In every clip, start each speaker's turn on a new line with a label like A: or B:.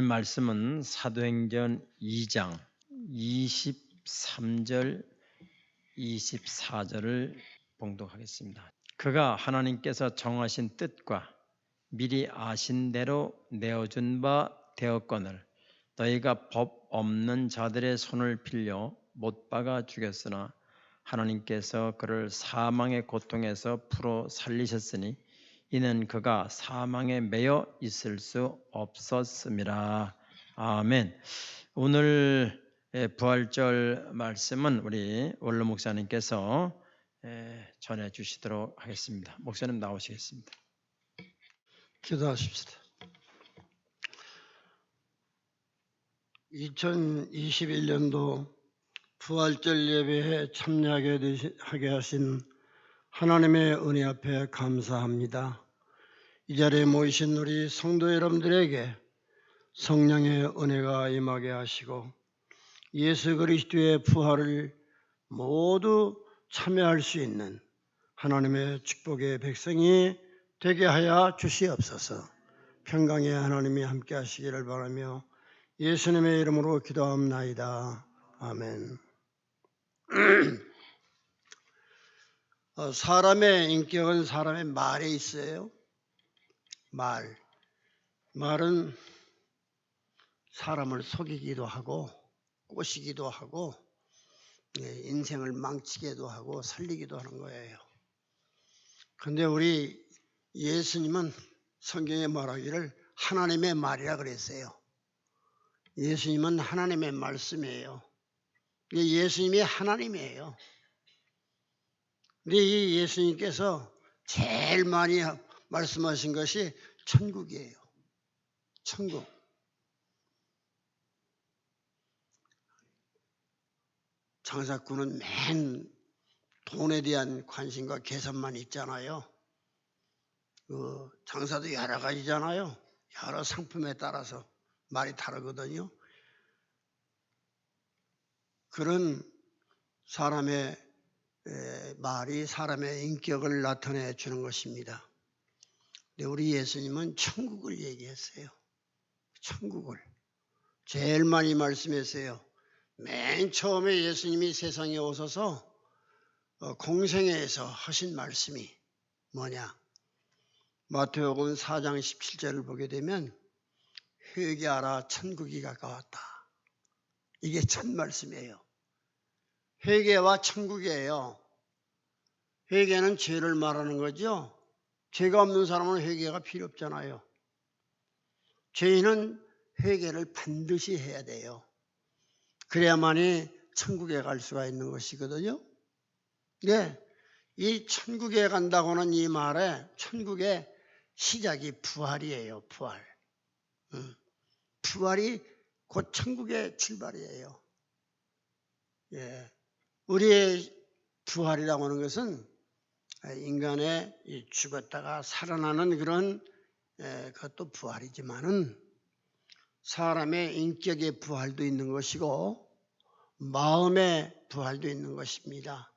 A: 말씀은 사도행전 2장 23절 24절을 봉독하겠습니다. 그가 하나님께서 정하신 뜻과 미리 아신 대로 내어준 바 되었거늘 너희가 법 없는 자들의 손을 빌려 못 박아 죽였으나 하나님께서 그를 사망의 고통에서 풀어 살리셨으니 이는 그가 사망에 매여 있을 수 없었음이라. 아멘. 오늘 부활절 말씀은 우리 원로 목사님께서 전해 주시도록 하겠습니다. 목사님 나오시겠습니다.
B: 기도하십시다. 2021년도 부활절 예배에 참여하게 하신 하나님의 은혜 앞에 감사합니다. 이 자리에 모이신 우리 성도 여러분들에게 성령의 은혜가 임하게 하시고 예수 그리스도의 부활을 모두 참여할 수 있는 하나님의 축복의 백성이 되게 하여 주시옵소서. 평강의 하나님이 함께 하시기를 바라며 예수님의 이름으로 기도합나이다. 아멘. 사람의 인격은 사람의 말에 있어요. 말은 사람을 속이기도 하고 꼬시기도 하고 인생을 망치기도 하고 살리기도 하는 거예요. 그런데 우리 예수님은 성경에 말하기를 하나님의 말이라 그랬어요. 예수님은 하나님의 말씀이에요. 예수님이 하나님이에요. 근데 이 예수님께서 제일 많이 말씀하신 것이 천국이에요. 천국. 장사꾼은 맨 돈에 대한 관심과 계산만 있잖아요. 장사도 여러 가지잖아요. 여러 상품에 따라서 말이 다르거든요. 그런 사람의 말이 사람의 인격을 나타내 주는 것입니다. 근데 우리 예수님은 천국을 얘기했어요. 천국을 제일 많이 말씀했어요. 맨 처음에 예수님이 세상에 오셔서 공생애에서 하신 말씀이 뭐냐? 마태복음 4장 17절을 보게 되면 회개하라 천국이 가까웠다. 이게 첫 말씀이에요. 회개와 천국이에요. 회개는 죄를 말하는 거죠. 죄가 없는 사람은 회개가 필요 없잖아요. 죄인은 회개를 반드시 해야 돼요. 그래야만이 천국에 갈 수가 있는 것이거든요. 네, 이 천국에 간다고는 이 말에 천국의 시작이 부활이에요. 부활. 부활이 곧 천국의 출발이에요. 예, 우리의 부활이라고 하는 것은 인간의 죽었다가 살아나는 그런 그것도 부활이지만은 사람의 인격의 부활도 있는 것이고 마음의 부활도 있는 것입니다.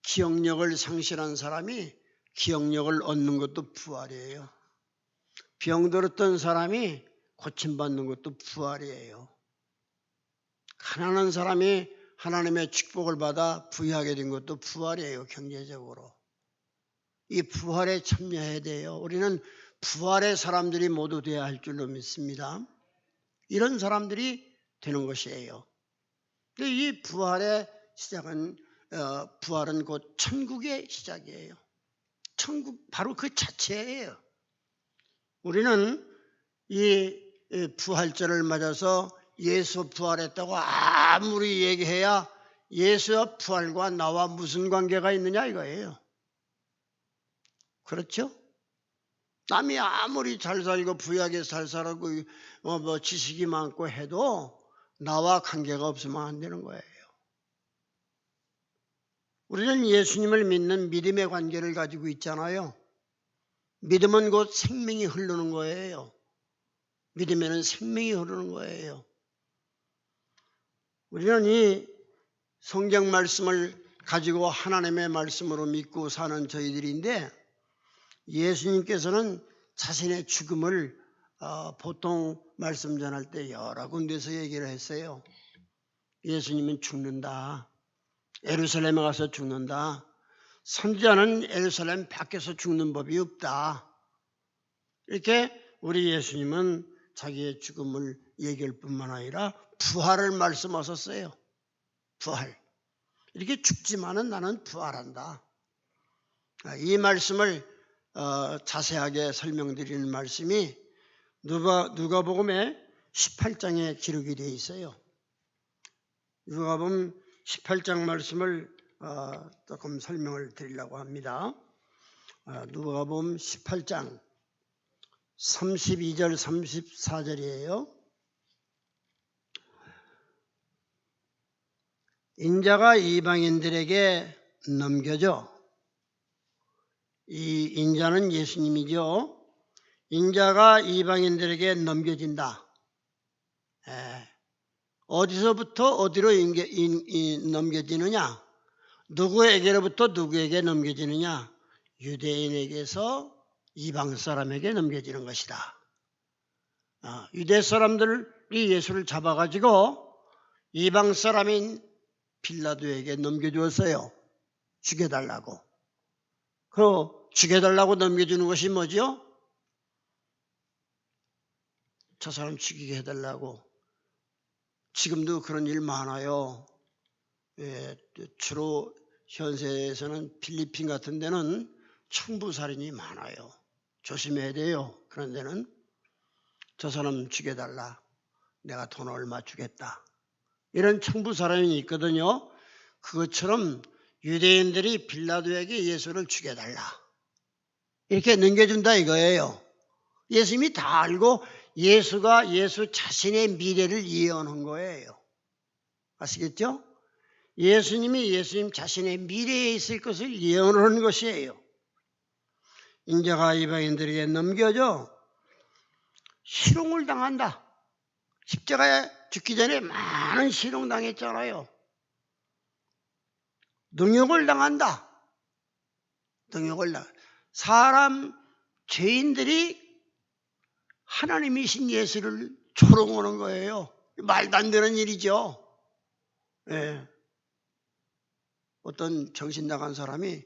B: 기억력을 상실한 사람이 기억력을 얻는 것도 부활이에요. 병들었던 사람이 고침받는 것도 부활이에요. 가난한 사람이 하나님의 축복을 받아 부유하게 된 것도 부활이에요. 경제적으로. 이 부활에 참여해야 돼요. 우리는 부활의 사람들이 모두 되어야 할 줄로 믿습니다. 이런 사람들이 되는 것이에요. 이 부활의 시작은 부활은 곧 천국의 시작이에요. 천국 바로 그 자체예요. 우리는 이 부활절을 맞아서 예수 부활했다고 아무리 얘기해야 예수의 부활과 나와 무슨 관계가 있느냐 이거예요. 그렇죠? 남이 아무리 잘 살고 부유하게 잘 살고 뭐 지식이 많고 해도 나와 관계가 없으면 안 되는 거예요. 우리는 예수님을 믿는 믿음의 관계를 가지고 있잖아요. 믿음은 곧 생명이 흐르는 거예요. 믿음에는 생명이 흐르는 거예요. 우리는 이 성경 말씀을 가지고 하나님의 말씀으로 믿고 사는 저희들인데 예수님께서는 자신의 죽음을 보통 말씀 전할 때 여러 군데서 얘기를 했어요. 예수님은 죽는다. 예루살렘에 가서 죽는다. 선지자는 예루살렘 밖에서 죽는 법이 없다. 이렇게 우리 예수님은 자기의 죽음을 얘기할 뿐만 아니라 부활을 말씀하셨어요. 부활. 이렇게 죽지만은 나는 부활한다. 이 말씀을 자세하게 설명드리는 말씀이 누가복음의 18장에 기록이 되어 있어요. 누가복음 18장 말씀을 조금 설명을 드리려고 합니다. 누가복음 18장 32절 34절이에요. 인자가 이방인들에게 넘겨져. 이 인자는 예수님이죠. 인자가 이방인들에게 넘겨진다. 어디서부터 어디로 넘겨지느냐? 누구에게로부터 누구에게 넘겨지느냐? 유대인에게서 이방 사람에게 넘겨지는 것이다. 유대 사람들이 예수를 잡아가지고 이방 사람인 빌라도에게 넘겨주었어요. 죽여달라고. 그 죽여달라고 넘겨주는 것이 뭐죠? 저 사람 죽이게 해달라고. 지금도 그런 일 많아요. 주로 현세에서는 필리핀 같은 데는 청부살인이 많아요. 조심해야 돼요. 그런 데는 저 사람 죽여달라. 내가 돈 얼마 주겠다. 이런 청부살인이 있거든요. 그것처럼 유대인들이 빌라도에게 예수를 죽여달라. 이렇게 넘겨준다 이거예요. 예수님이 다 알고 예수가 예수 자신의 미래를 예언한 거예요. 아시겠죠? 예수님이 예수님 자신의 미래에 있을 것을 예언하는 것이에요. 인자가 이방인들에게 넘겨져 희롱을 당한다. 십자가에 죽기 전에 많은 희롱 당했잖아요. 능욕을 당한다. 능욕을 당한다. 사람 죄인들이 하나님이신 예수를 조롱하는 거예요. 말도 안 되는 일이죠. 예. 어떤 정신 나간 사람이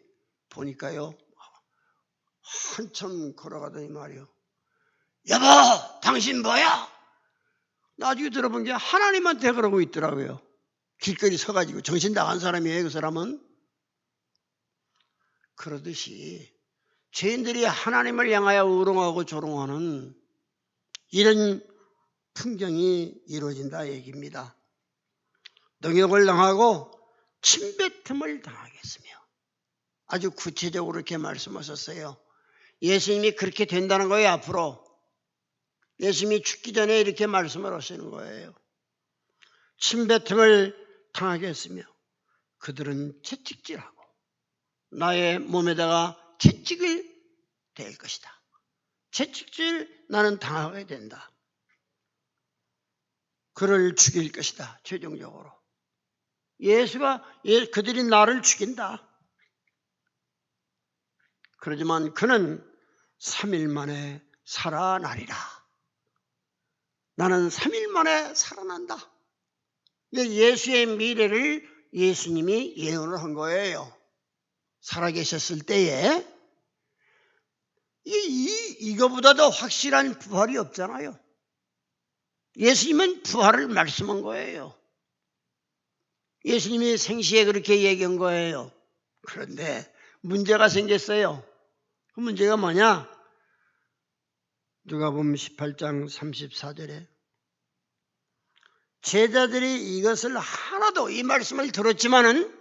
B: 보니까요, 한참 걸어가더니 말이요. 여보, 당신 뭐야? 나중에 들어본 게 하나님한테 그러고 있더라고요. 길거리 서가지고 정신 나간 사람이에요, 그 사람은. 그러듯이 죄인들이 하나님을 향하여 우롱하고 조롱하는 이런 풍경이 이루어진다 얘기입니다. 능욕을 당하고 침뱉음을 당하겠으며 아주 구체적으로 이렇게 말씀하셨어요. 예수님이 그렇게 된다는 거예요. 앞으로 예수님이 죽기 전에 이렇게 말씀을 하시는 거예요. 침뱉음을 당하겠으며 그들은 채찍질하고 나의 몸에다가 채찍을 댈 것이다. 채찍질 나는 당하게 된다. 그를 죽일 것이다. 최종적으로 그들이 나를 죽인다. 그러지만 그는 3일 만에 살아나리라. 나는 3일 만에 살아난다. 예수의 미래를 예수님이 예언을 한 거예요. 살아계셨을 때에 이거보다 더 확실한 부활이 없잖아요. 예수님은 부활을 말씀한 거예요. 예수님이 생시에 그렇게 얘기한 거예요. 그런데 문제가 생겼어요. 그 문제가 뭐냐? 누가복음 18장 34절에 제자들이 이것을 하나도 이 말씀을 들었지만은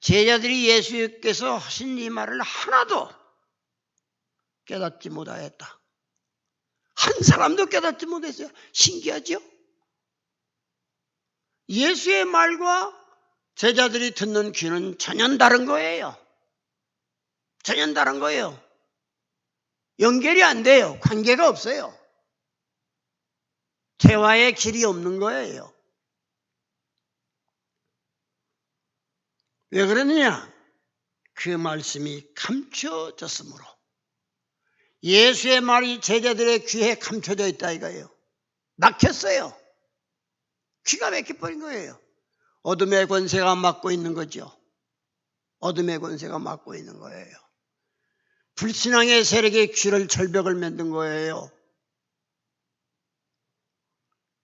B: 제자들이 예수께서 하신 이 말을 하나도 깨닫지 못하였다. 한 사람도 깨닫지 못했어요. 신기하죠? 예수의 말과 제자들이 듣는 귀는 전혀 다른 거예요. 전혀 다른 거예요. 연결이 안 돼요. 관계가 없어요. 대화의 길이 없는 거예요. 왜 그러느냐? 그 말씀이 감춰졌으므로 예수의 말이 제자들의 귀에 감춰져 있다 이거예요. 막혔어요. 귀가 막혀버린 거예요. 어둠의 권세가 막고 있는 거죠. 어둠의 권세가 막고 있는 거예요. 불신앙의 세력의 귀를 절벽을 만든 거예요.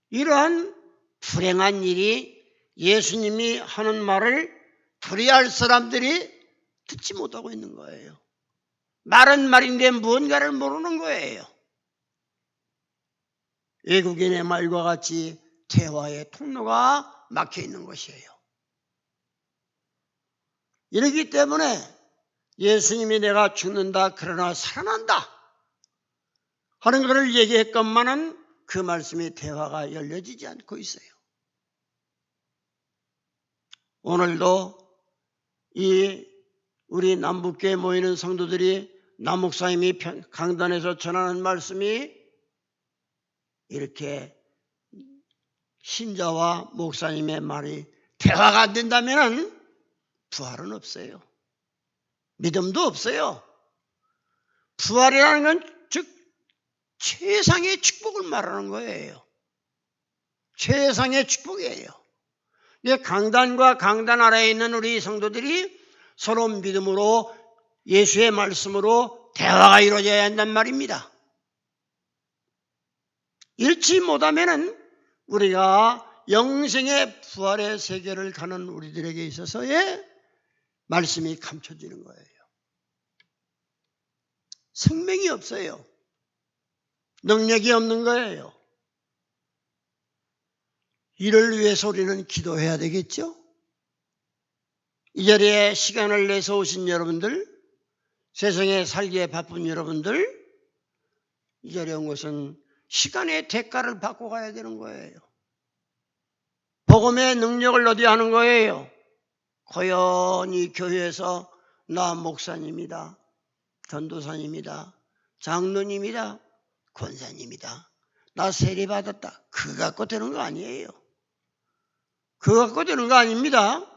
B: 이러한 불행한 일이 예수님이 하는 말을 두려워할 사람들이 듣지 못하고 있는 거예요. 말은 말인데 무언가를 모르는 거예요. 외국인의 말과 같이 대화의 통로가 막혀 있는 것이에요. 이렇기 때문에 예수님이 내가 죽는다 그러나 살아난다 하는 것을 얘기했건만은 그 말씀이 대화가 열려지지 않고 있어요. 오늘도 이 우리 남북교에 모이는 성도들이 남 목사님이 강단에서 전하는 말씀이 이렇게 신자와 목사님의 말이 대화가 안 된다면 부활은 없어요. 믿음도 없어요. 부활이라는 건 즉 최상의 축복을 말하는 거예요. 최상의 축복이에요. 강단과 강단 아래에 있는 우리 성도들이 서로 믿음으로 예수의 말씀으로 대화가 이루어져야 한단 말입니다. 잃지 못하면 우리가 영생의 부활의 세계를 가는 우리들에게 있어서의 말씀이 감춰지는 거예요. 생명이 없어요. 능력이 없는 거예요. 이를 위해서 우리는 기도해야 되겠죠? 이 자리에 시간을 내서 오신 여러분들, 세상에 살기에 바쁜 여러분들, 이 자리에 온 것은 시간의 대가를 받고 가야 되는 거예요. 복음의 능력을 얻어야 하는 거예요. 고연히 교회에서 나 목사님이다, 전도사님이다, 장로님이다, 권사님이다, 나 세례받았다. 그거 갖고 되는 거 아니에요. 그거 갖고 되는 거 아닙니다.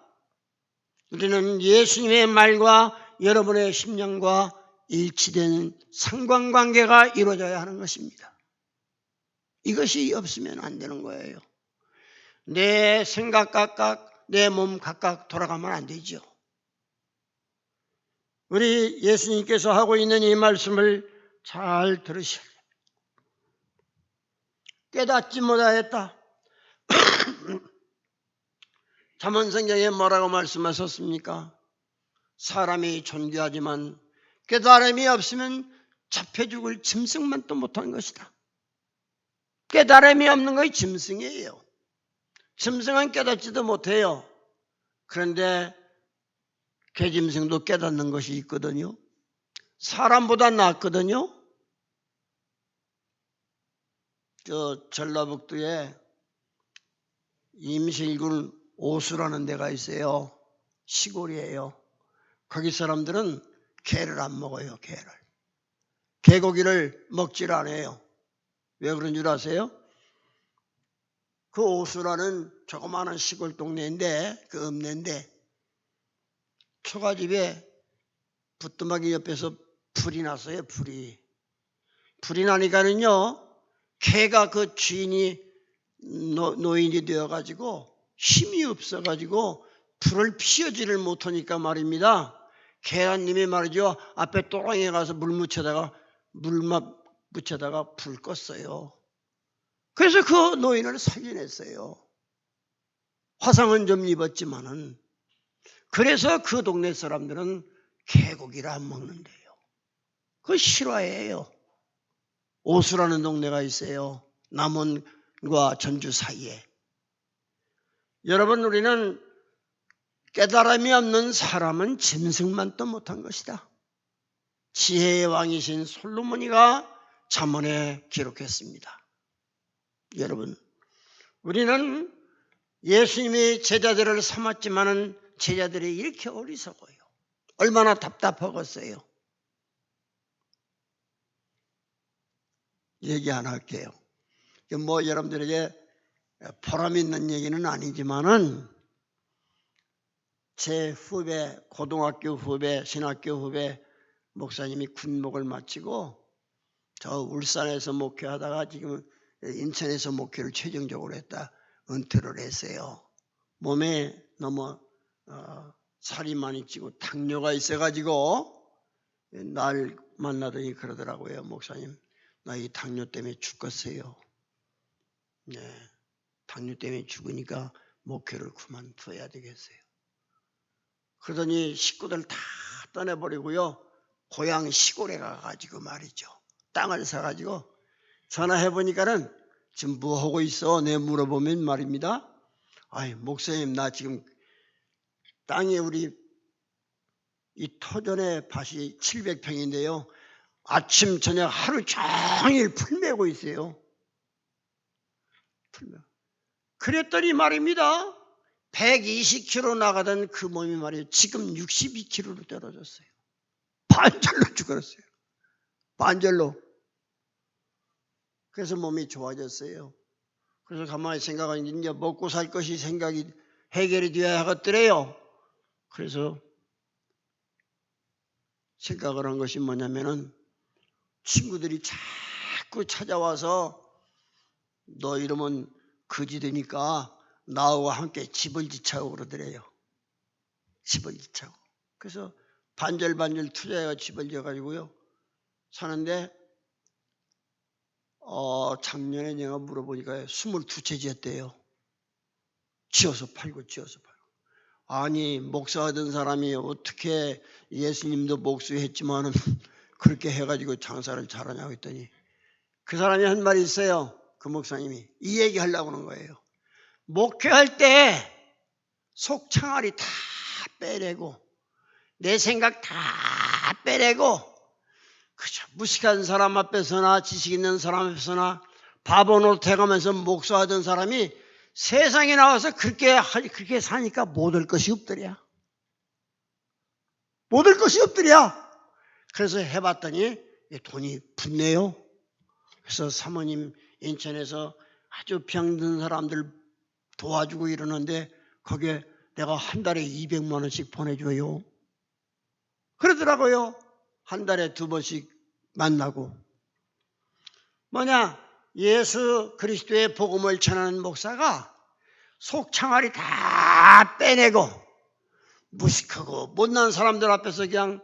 B: 우리는 예수님의 말과 여러분의 심령과 일치되는 상관관계가 이루어져야 하는 것입니다. 이것이 없으면 안 되는 거예요. 내 생각 각각, 내 몸 각각 돌아가면 안 되죠. 우리 예수님께서 하고 있는 이 말씀을 잘 들으셔야 돼요. 깨닫지 못하였다. 잠언성경에 뭐라고 말씀하셨습니까? 사람이 존귀하지만 깨달음이 없으면 잡혀 죽을 짐승만 또 못한 것이다. 깨달음이 없는 것이 짐승이에요. 짐승은 깨닫지도 못해요. 그런데 개짐승도 깨닫는 것이 있거든요. 사람보다 낫거든요. 저 전라북도에 임실군 오수라는 데가 있어요. 시골이에요. 거기 사람들은 개를 안 먹어요. 개를. 개고기를 먹질 않아요. 왜 그런 줄 아세요? 그 오수라는 조그마한 시골 동네인데, 그 읍내인데 초가집에 부뚜막이 옆에서 불이 났어요. 불이 나니까는요, 개가 그 주인이 노인이 되어가지고 힘이 없어가지고 불을 피우지를 못하니까 말입니다. 개한님이 말이죠, 앞에 또랑이에 가서 물 묻혀다가 불 껐어요. 그래서 그 노인을 살려냈어요. 화상은 좀 입었지만은. 그래서 그 동네 사람들은 개고기를 안 먹는데요. 그거 실화예요. 오수라는 동네가 있어요. 남원과 전주 사이에. 여러분, 우리는 깨달음이 없는 사람은 짐승만 또 못한 것이다. 지혜의 왕이신 솔로몬이가 잠언에 기록했습니다. 여러분, 우리는 예수님이 제자들을 삼았지만은 제자들이 이렇게 어리석어요. 얼마나 답답하겠어요. 얘기 안 할게요. 뭐 여러분들에게 보람 있는 얘기는 아니지만은 제 후배, 고등학교 후배, 신학교 후배 목사님이 군목을 마치고 저 울산에서 목회하다가 지금 인천에서 목회를 최종적으로 했다 은퇴를 했어요. 몸에 너무 살이 많이 찌고 당뇨가 있어가지고 날 만나더니 그러더라고요. 목사님, 나 이 당뇨 때문에 죽겠어요. 네, 당뇨 때문에 죽으니까 목회를 그만둬야 되겠어요. 그러더니 식구들 다 떠내버리고요. 고향 시골에 가가지고 말이죠. 땅을 사가지고 전화해보니까는 지금 뭐 하고 있어? 내가 물어보면 말입니다. 아이, 목사님, 나 지금 땅에 우리 이 토전의 밭이 700평인데요. 아침, 저녁 하루 종일 풀 메고 있어요. 그랬더니 말입니다. 120kg 나가던 그 몸이 말이에요. 지금 62kg로 떨어졌어요. 반절로 죽었어요. 반절로. 그래서 몸이 좋아졌어요. 그래서 가만히 생각하니 이제 먹고 살 것이 생각이 해결이 되어야 하겠더래요. 그래서 생각을 한 것이 뭐냐면은 친구들이 자꾸 찾아와서 너 이러면 거지 되니까 나하고 함께 집을 지차고 그러더래요. 집을 지차고. 그래서 반절 투자해서 집을 지어가지고요. 사는데 작년에 내가 물어보니까 22채 지었대요. 지어서 팔고. 아니, 목사하던 사람이 어떻게 예수님도 목수했지만은 그렇게 해가지고 장사를 잘하냐고 했더니 그 사람이 한 말이 있어요. 그 목사님이 이 얘기 하려고 하는 거예요. 목회할 때 속창아리 다 빼내고 내 생각 다 빼내고 그저 무식한 사람 앞에서나 지식 있는 사람 앞에서나 바보 노릇해가면서 목사하던 사람이 세상에 나와서 그렇게 사니까 못할 것이 없더랴. 못할 것이 없더랴. 그래서 해봤더니 돈이 붙네요. 그래서 사모님 인천에서 아주 병든 사람들 도와주고 이러는데 거기에 내가 한 달에 200만 원씩 보내줘요. 그러더라고요. 한 달에 2번씩 만나고. 뭐냐? 예수 그리스도의 복음을 전하는 목사가 속창아리 다 빼내고 무식하고 못난 사람들 앞에서 그냥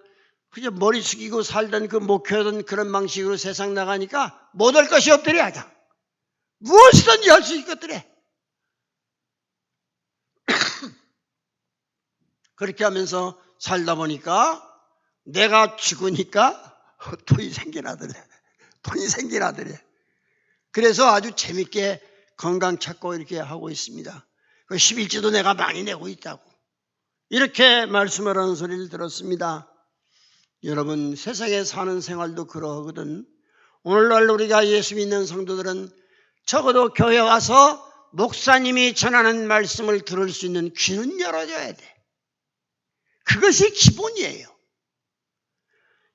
B: 머리 숙이고 살던 그 목회하던 그런 방식으로 세상 나가니까 못할 것이 없더래. 무엇이든지 할 수 있겠더래. 그렇게 하면서 살다 보니까 내가 죽으니까 돈이 생겨나더래. 그래서 아주 재밌게 건강 찾고 이렇게 하고 있습니다. 그 11조도 내가 많이 내고 있다고. 이렇게 말씀을 하는 소리를 들었습니다. 여러분, 세상에 사는 생활도 그러하거든. 오늘날 우리가 예수 믿는 성도들은 적어도 교회 와서 목사님이 전하는 말씀을 들을 수 있는 귀는 열어줘야 돼. 그것이 기본이에요.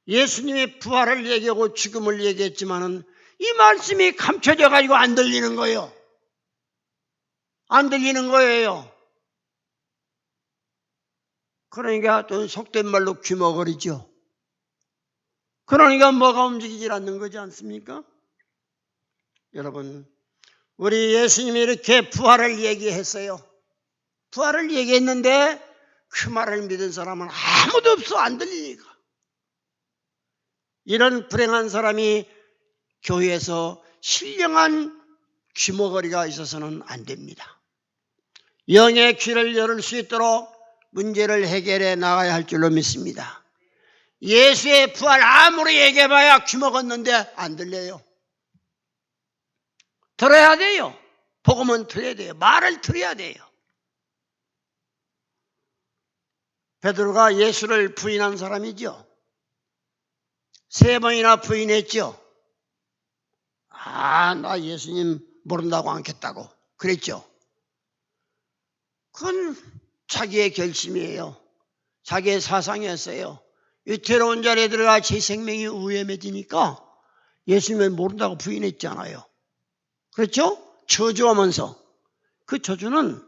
B: 예수님의 부활을 얘기하고 죽음을 얘기했지만은 이 말씀이 감춰져 가지고 안 들리는 거예요. 안 들리는 거예요. 그러니까 또 속된 말로 귀머거리죠. 그러니까 뭐가 움직이질 않는 거지 않습니까? 여러분, 우리 예수님이 이렇게 부활을 얘기했어요. 부활을 얘기했는데 그 말을 믿은 사람은 아무도 없어. 안 들리니까. 이런 불행한 사람이 교회에서 신령한 귀머거리가 있어서는 안 됩니다. 영의 귀를 열을 수 있도록 문제를 해결해 나가야 할 줄로 믿습니다. 예수의 부활 아무리 얘기해봐야 귀먹었는데 안 들려요. 들어야 돼요. 복음은 들어야 돼요. 말을 들어야 돼요. 베드로가 예수를 부인한 사람이죠. 3번이나 부인했죠. 나 예수님 모른다고 않겠다고 그랬죠. 그건 자기의 결심이에요. 자기의 사상이었어요. 위태로운 자리에 들어가 제 생명이 위험해지니까 예수님을 모른다고 부인했잖아요. 그렇죠? 저주하면서. 그 저주는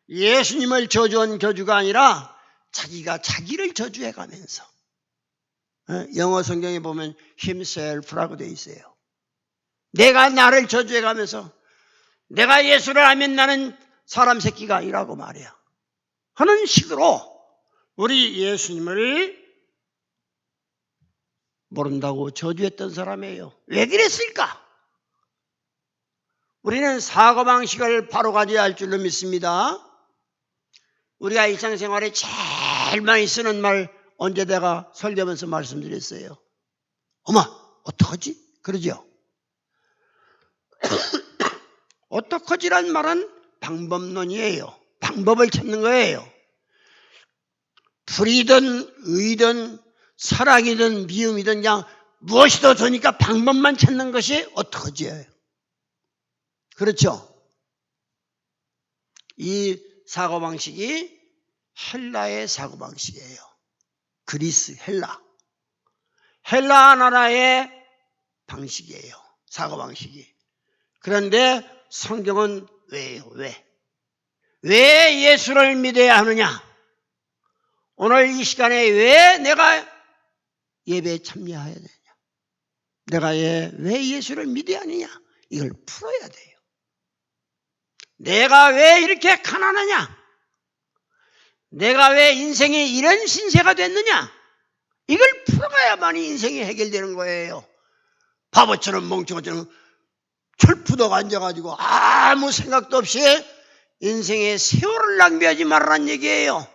B: 예수님을 저주한 저주가 아니라 자기가 자기를 저주해가면서 영어 성경에 보면 himself라고 되어 있어요. 내가 나를 저주해가면서 내가 예수를 알면 나는 사람 새끼가 아니라고 말이야 하는 식으로 우리 예수님을 모른다고 저주했던 사람이에요. 왜 그랬을까? 우리는 사고방식을 바로 가져야 할 줄로 믿습니다. 우리가 일상생활에 제일 많이 쓰는 말 언제 내가 설교하면서 말씀드렸어요. 어머 어떡하지? 그러죠. 어떡하지란 말은 방법론이에요. 방법을 찾는 거예요. 불이든 의든 사랑이든 미움이든 그냥 무엇이든 되니까 방법만 찾는 것이 어떡하지예요. 그렇죠. 이 사고방식이 헬라의 사고방식이에요. 그리스, 헬라 나라의 방식이에요. 사고방식이. 그런데 성경은 왜요? 왜 예수를 믿어야 하느냐? 오늘 이 시간에 왜 내가 예배에 참여해야 되냐? 내가 왜 예수를 믿어야 하느냐? 이걸 풀어야 돼요. 내가 왜 이렇게 가난하냐? 내가 왜 인생에 이런 신세가 됐느냐? 이걸 풀어가야만 인생이 해결되는 거예요. 바보처럼 멍청처럼 철푸덕 앉아가지고 아무 생각도 없이 인생의 세월을 낭비하지 말라는 얘기예요.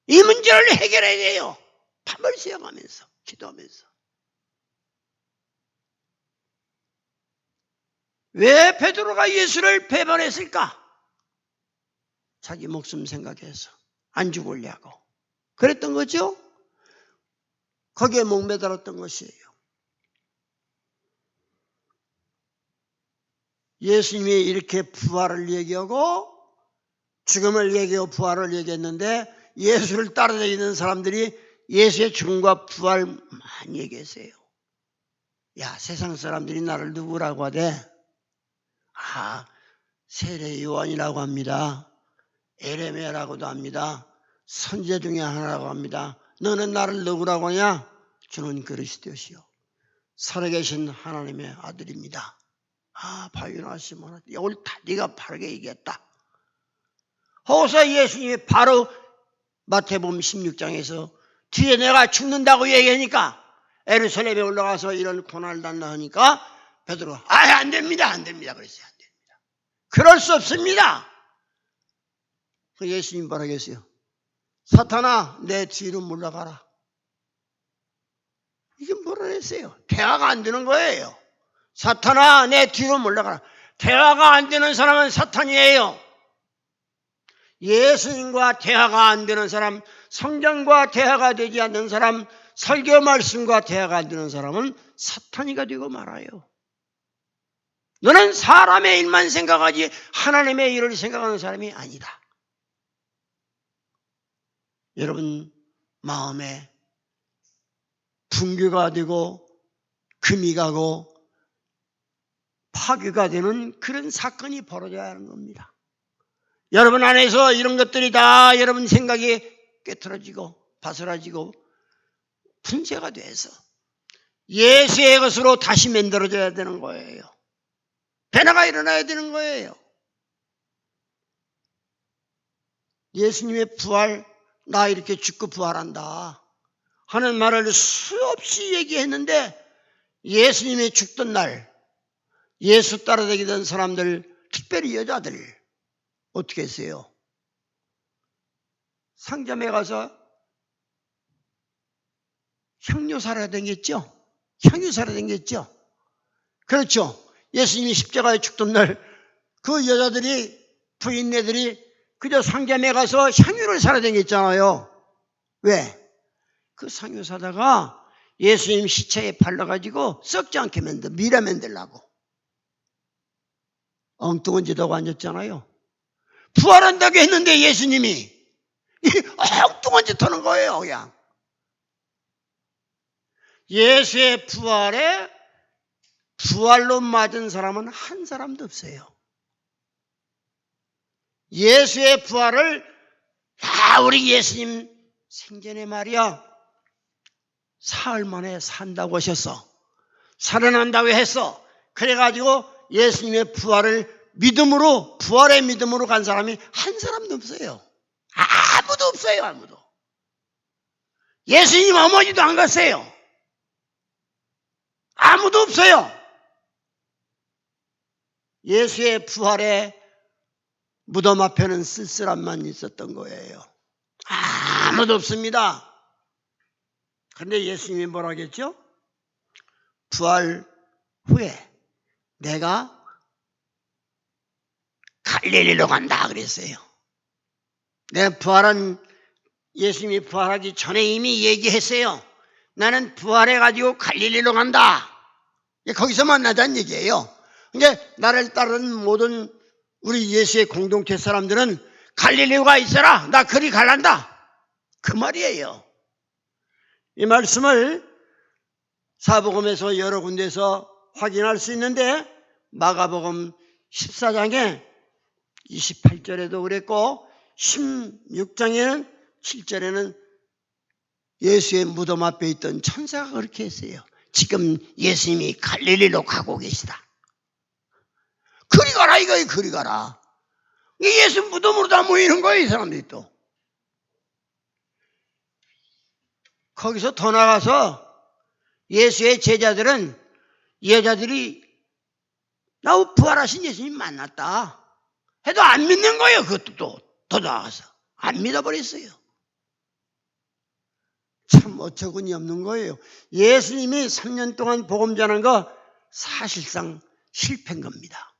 B: 이 문제를 해결해야 돼요. 밤을 새워가면서 기도하면서. 왜 베드로가 예수를 배반했을까? 자기 목숨 생각해서 안 죽으려고 그랬던 거죠. 거기에 목매달았던 것이에요. 예수님이 이렇게 부활을 얘기하고 죽음을 얘기하고 부활을 얘기했는데 예수를 따라다니는 사람들이 예수의 죽음과 부활 많이 얘기했어요. 야, 세상 사람들이 나를 누구라고 하대? 세례 요한이라고 합니다. 에레미야라고도 합니다. 선지자 중에 하나라고 합니다. 너는 나를 누구라고 하냐? 주는 그리스도시요 살아계신 하나님의 아들입니다. 바유나 시몬아, 옳다. 네가 바르게 얘기했다. 호서 예수님이 바로 마태복음 16장에서 뒤에 내가 죽는다고 얘기하니까 예루살렘에 올라가서 이런 고난을 당한다 하니까 베드로가 안 됩니다. 그랬어요. 안 됩니다. 그럴 수 없습니다. 예수님 뭐라고 했어요? 사탄아 내 뒤로 물러가라. 이게 뭐라 했어요? 대화가 안 되는 거예요. 사탄아 내 뒤로 물러가라. 대화가 안 되는 사람은 사탄이에요. 예수님과 대화가 안 되는 사람, 성경과 대화가 되지 않는 사람, 설교 말씀과 대화가 안 되는 사람은 사탄이가 되고 말아요. 너는 사람의 일만 생각하지 하나님의 일을 생각하는 사람이 아니다. 여러분 마음에 분규가 되고 금이 가고 파괴가 되는 그런 사건이 벌어져야 하는 겁니다. 여러분 안에서 이런 것들이 다 여러분 생각이 깨트러지고 바스라지고 분쇄가 돼서 예수의 것으로 다시 만들어져야 되는 거예요. 변화가 일어나야 되는 거예요. 예수님의 부활, 나 이렇게 죽고 부활한다 하는 말을 수없이 얘기했는데 예수님이 죽던 날 예수 따라다니던 사람들, 특별히 여자들 어떻게 했어요? 상점에 가서 향유사라 댕겼죠? 향유사라 댕겼죠? 그렇죠. 예수님이 십자가에 죽던 날 그 여자들이, 부인네들이 그저 상점에 가서 향유를 사러 댕겼잖아요. 왜? 그 향유 사다가 예수님 시체에 발라가지고 썩지 않게 미라 만들라고. 엉뚱한 짓 하고 앉았잖아요. 부활한다고 했는데 예수님이 엉뚱한 짓 하는 거예요. 그냥 예수의 부활로 맞은 사람은 한 사람도 없어요. 예수의 부활을 우리 예수님 생전에 말이야 사흘 만에 산다고 하셨어. 살아난다고 했어. 그래가지고 예수님의 부활의 믿음으로 간 사람이 한 사람도 없어요. 아무도 없어요, 아무도. 예수님 어머니도 안 갔어요. 아무도 없어요. 예수의 부활의 무덤 앞에는 쓸쓸함만 있었던 거예요. 아무도 없습니다. 그런데 예수님이 뭐라 하겠죠? 부활 후에 내가 갈릴리로 간다 그랬어요. 예수님이 부활하기 전에 이미 얘기했어요. 나는 부활해가지고 갈릴리로 간다. 거기서 만나자는 얘기예요. 그러니까 나를 따르는 모든 우리 예수의 공동체 사람들은 갈릴리가 있어라. 나 그리 갈란다. 그 말이에요. 이 말씀을 사복음에서 여러 군데서 확인할 수 있는데 마가복음 14장에 28절에도 그랬고 16장에는 7절에는 예수의 무덤 앞에 있던 천사가 그렇게 했어요. 지금 예수님이 갈릴리로 가고 계시다. 그리 가라 이거예요. 그리 가라. 예수 무덤으로 다 모이는 거예요. 이 사람들이 또. 거기서 더 나가서 예수의 제자들은 여자들이 나 부활하신 예수님 만났다 해도 안 믿는 거예요. 그것도 또 더 나가서 안 믿어버렸어요. 참 어처구니 없는 거예요. 예수님이 3년 동안 복음 전한 거 사실상 실패인 겁니다.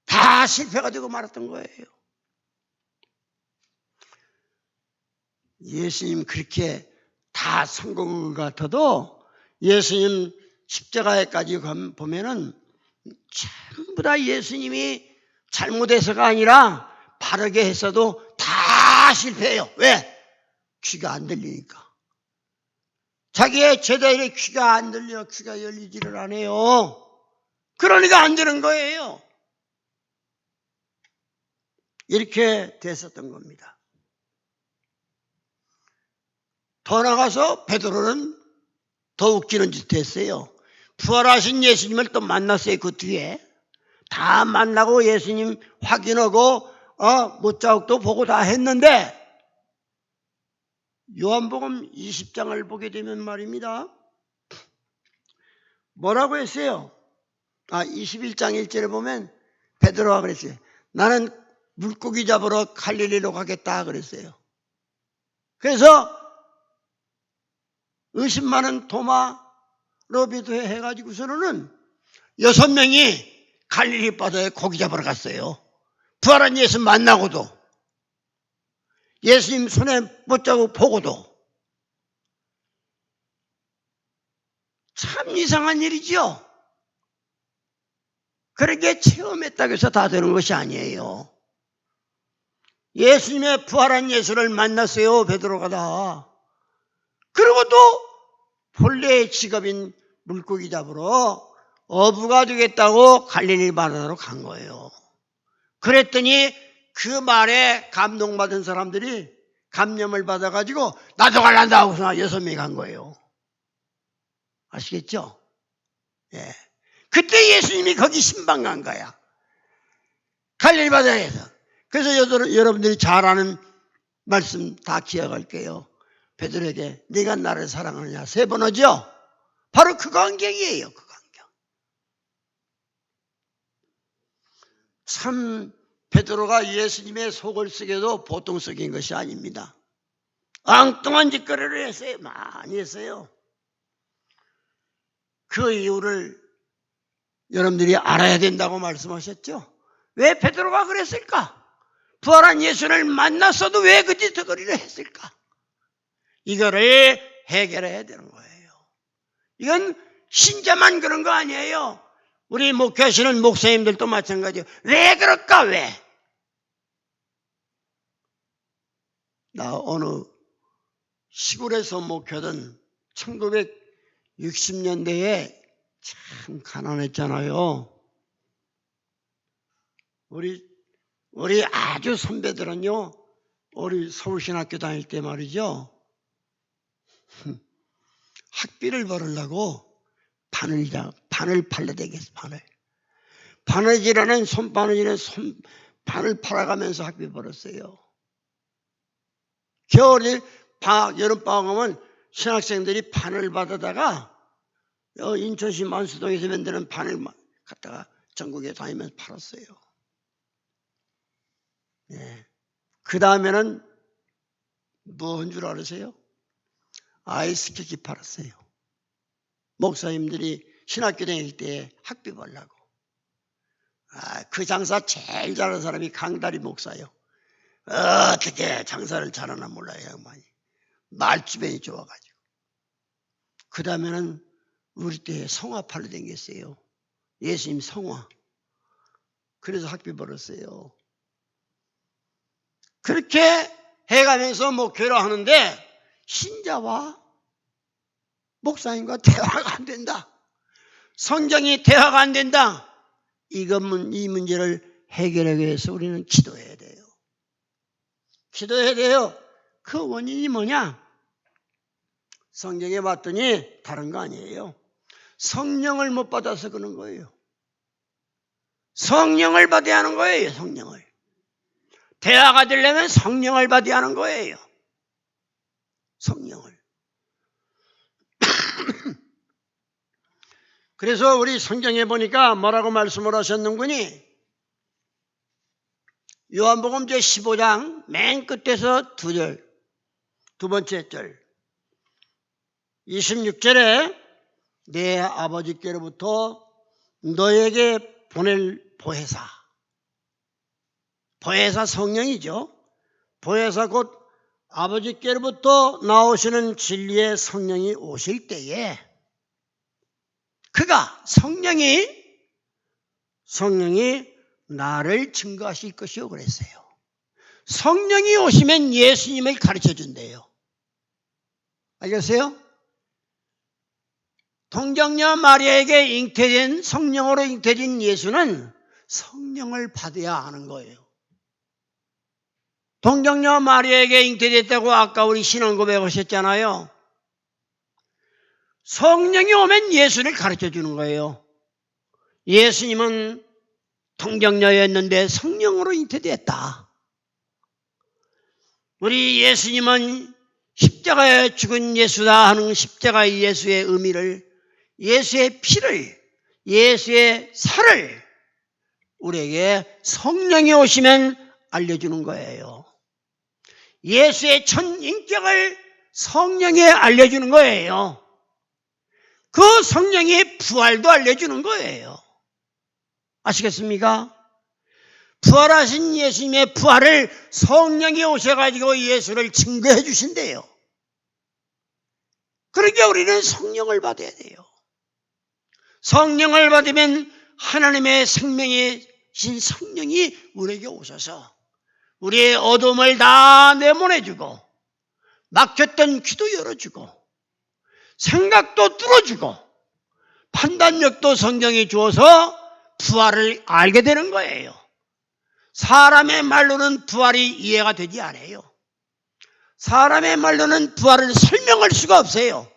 B: 다 실패가 되고 말았던 거예요. 예수님 그렇게 다 성공한 것 같아도 예수님 십자가에까지 보면은 전부 다 예수님이 잘못해서가 아니라 바르게 했어도 다 실패해요. 왜? 귀가 안 들리니까. 자기의 제자들의 귀가 안 들려, 귀가 열리지를 않아요. 그러니까 안 되는 거예요. 이렇게 됐었던 겁니다. 더 나가서 베드로는 더 웃기는 짓 했어요. 부활하신 예수님을 또 만났어요. 그 뒤에 다 만나고 예수님 확인하고 못자국도 보고 다 했는데 요한복음 20장을 보게 되면 말입니다. 뭐라고 했어요? 21장 1절에 보면 베드로가 그랬어요. 나는 물고기 잡으러 갈릴리로 가겠다 그랬어요. 그래서 의심 많은 도마 로비도 해가지고서는 6명이 갈릴리 바다에 고기 잡으러 갔어요. 부활한 예수 만나고도 예수님 손에 못자국 보고도 참 이상한 일이죠. 그렇게 체험했다고 해서 다 되는 것이 아니에요. 예수님의 부활한 예수를 만났어요. 베드로가 다. 그리고 또 본래의 직업인 물고기 잡으러 어부가 되겠다고 갈릴리 바다로 간 거예요. 그랬더니 그 말에 감동받은 사람들이 감명을 받아가지고 나도 갈란다 하고서 6명이 간 거예요. 아시겠죠? 예. 그때 예수님이 거기 신방 간 거야. 갈릴리 바다에서. 그래서 여러분들이 잘 아는 말씀 다 기억할게요. 베드로에게 네가 나를 사랑하느냐 3번 하죠? 바로 그 광경이에요. 그 광경. 참 베드로가 예수님의 속을 썩여도 보통 썩인 것이 아닙니다. 엉뚱한 짓거리를 했어요. 많이 했어요. 그 이유를 여러분들이 알아야 된다고 말씀하셨죠? 왜 베드로가 그랬을까? 부활한 예수를 만났어도 왜 그 짓거리를 했을까? 이거를 해결해야 되는 거예요. 이건 신자만 그런 거 아니에요. 우리 목회하시는 목사님들도 마찬가지예요. 왜 그럴까? 왜? 나 어느 시골에서 목회하던 1960년대에 참 가난했잖아요. 우리 아주 선배들은요, 우리 서울신학교 다닐 때 말이죠. 학비를 벌으려고 바늘 팔려다녔어. 바느질하는 손바느질은 바늘 팔아가면서 학비 벌었어요. 겨울에 여름방학 오면 신학생들이 바늘 받아다가 인천시 만수동에서 만드는 바늘 갖다가 전국에 다니면서 팔았어요. 네. 그 다음에는 뭐 한 줄 아세요? 아이스크림 팔았어요. 목사님들이 신학교 다닐 때 학비 벌라고. 그 장사 제일 잘하는 사람이 강다리 목사요. 어떻게 장사를 잘하나 몰라요. 양반이. 말주변이 좋아가지고. 그 다음에는 우리 때 성화 팔러 다녔어요. 예수님 성화. 그래서 학비 벌었어요. 그렇게 해가면서 목회를 하는데 신자와 목사님과 대화가 안 된다. 성경이 대화가 안 된다. 이 문제를 해결하기 위해서 우리는 기도해야 돼요. 기도해야 돼요. 그 원인이 뭐냐? 성경에 봤더니 다른 거 아니에요. 성령을 못 받아서 그런 거예요. 성령을 받아야 하는 거예요. 성령을. 대화가 되려면 성령을 받아야 하는 거예요. 성령을. 그래서 우리 성경에 보니까 뭐라고 말씀을 하셨는구니? 요한복음 제15장 맨 끝에서 두 번째 절 26절에 내 아버지께로부터 너에게 보낼 보혜사 성령이죠. 보혜사 곧 아버지께로부터 나오시는 진리의 성령이 오실 때에 그가 성령이 나를 증거하실 것이요 그랬어요. 성령이 오시면 예수님을 가르쳐 준대요. 알겠어요? 동정녀 마리아에게 잉태된 성령으로 잉태된 예수는 성령을 받아야 하는 거예요. 동정녀 마리아에게 잉태됐다고 아까 우리 신앙 고백하셨잖아요. 성령이 오면 예수를 가르쳐 주는 거예요. 예수님은 동정녀였는데 성령으로 잉태됐다. 우리 예수님은 십자가에 죽은 예수다 하는 십자가의 예수의 의미를, 예수의 피를, 예수의 살을 우리에게 성령이 오시면 알려주는 거예요. 예수의 전 인격을 성령에 알려주는 거예요. 그 성령이 부활도 알려주는 거예요. 아시겠습니까? 부활하신 예수님의 부활을 성령이 오셔가지고 예수를 증거해 주신대요. 그러니까 우리는 성령을 받아야 돼요. 성령을 받으면 하나님의 생명이신 성령이 우리에게 오셔서 우리의 어둠을 다 내보내주고 막혔던 귀도 열어주고 생각도 뚫어주고 판단력도 성경이 주어서 부활을 알게 되는 거예요. 사람의 말로는 부활이 이해가 되지 않아요. 사람의 말로는 부활을 설명할 수가 없어요.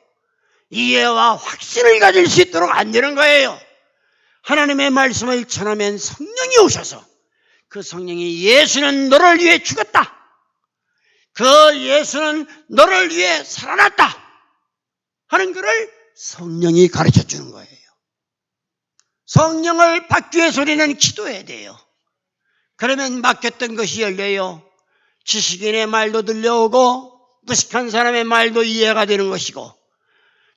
B: 이해와 확신을 가질 수 있도록 안 되는 거예요. 하나님의 말씀을 전하면 성령이 오셔서 그 성령이 예수는 너를 위해 죽었다. 그 예수는 너를 위해 살아났다. 하는 것을 성령이 가르쳐 주는 거예요. 성령을 받기 위해서 우리는 기도해야 돼요. 그러면 막혔던 것이 열려요. 지식인의 말도 들려오고 무식한 사람의 말도 이해가 되는 것이고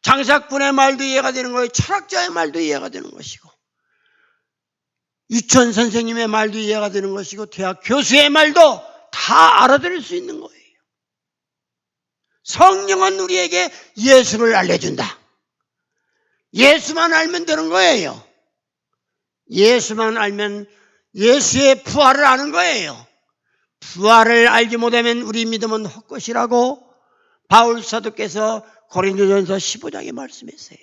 B: 장사꾼의 말도 이해가 되는 거예요. 철학자의 말도 이해가 되는 것이고 유치원 선생님의 말도 이해가 되는 것이고 대학 교수의 말도 다 알아들을 수 있는 거예요. 성령은 우리에게 예수를 알려준다. 예수만 알면 되는 거예요. 예수만 알면 예수의 부활을 아는 거예요. 부활을 알지 못하면 우리 믿음은 헛것이라고 바울 사도께서 고린도전서 15장에 말씀했어요.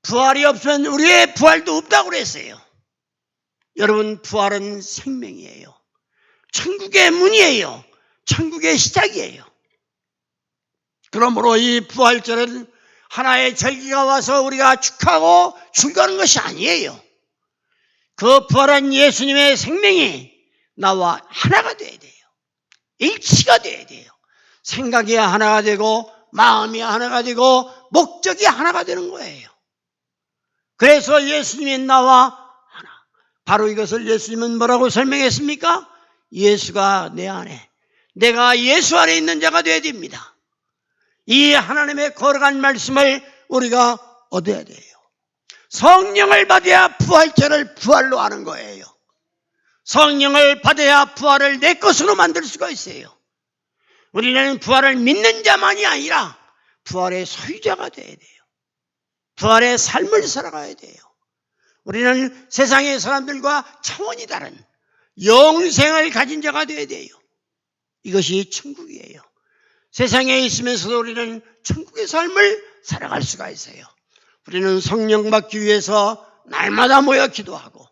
B: 부활이 없으면 우리의 부활도 없다고 그랬어요. 여러분, 부활은 생명이에요. 천국의 문이에요. 천국의 시작이에요. 그러므로 이 부활절은 하나의 절기가 와서 우리가 축하하고 즐거워하는 것이 아니에요. 그 부활한 예수님의 생명이 나와 하나가 돼야 돼요. 일치가 돼야 돼요. 생각이 하나가 되고 마음이 하나가 되고 목적이 하나가 되는 거예요. 그래서 예수님이 나와 하나. 바로 이것을 예수님은 뭐라고 설명했습니까? 예수가 내 안에, 내가 예수 안에 있는 자가 되어야 됩니다. 이 하나님의 거룩한 말씀을 우리가 얻어야 돼요. 성령을 받아야 부활절을 부활로 하는 거예요. 성령을 받아야 부활을 내 것으로 만들 수가 있어요. 우리는 부활을 믿는 자만이 아니라 부활의 소유자가 돼야 돼요. 부활의 삶을 살아가야 돼요. 우리는 세상의 사람들과 차원이 다른 영생을 가진 자가 되어야 돼요. 이것이 천국이에요. 세상에 있으면서도 우리는 천국의 삶을 살아갈 수가 있어요. 우리는 성령 받기 위해서 날마다 모여 기도하고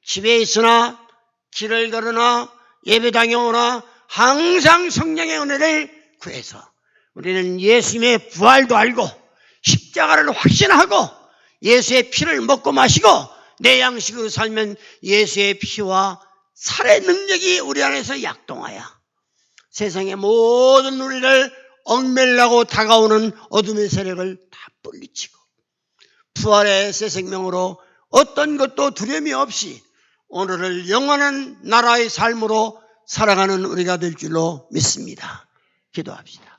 B: 집에 있으나 길을 걸으나 예배당에 오나 항상 성령의 은혜를 구해서 우리는 예수님의 부활도 알고 십자가를 확신하고 예수의 피를 먹고 마시고 내 양식으로 살면 예수의 피와 살의 능력이 우리 안에서 약동하여 세상의 모든 우리를 얽매려고 다가오는 어둠의 세력을 다 물리치고 부활의 새 생명으로 어떤 것도 두려움이 없이 오늘을 영원한 나라의 삶으로 살아가는 우리가 될 줄로 믿습니다. 기도합시다.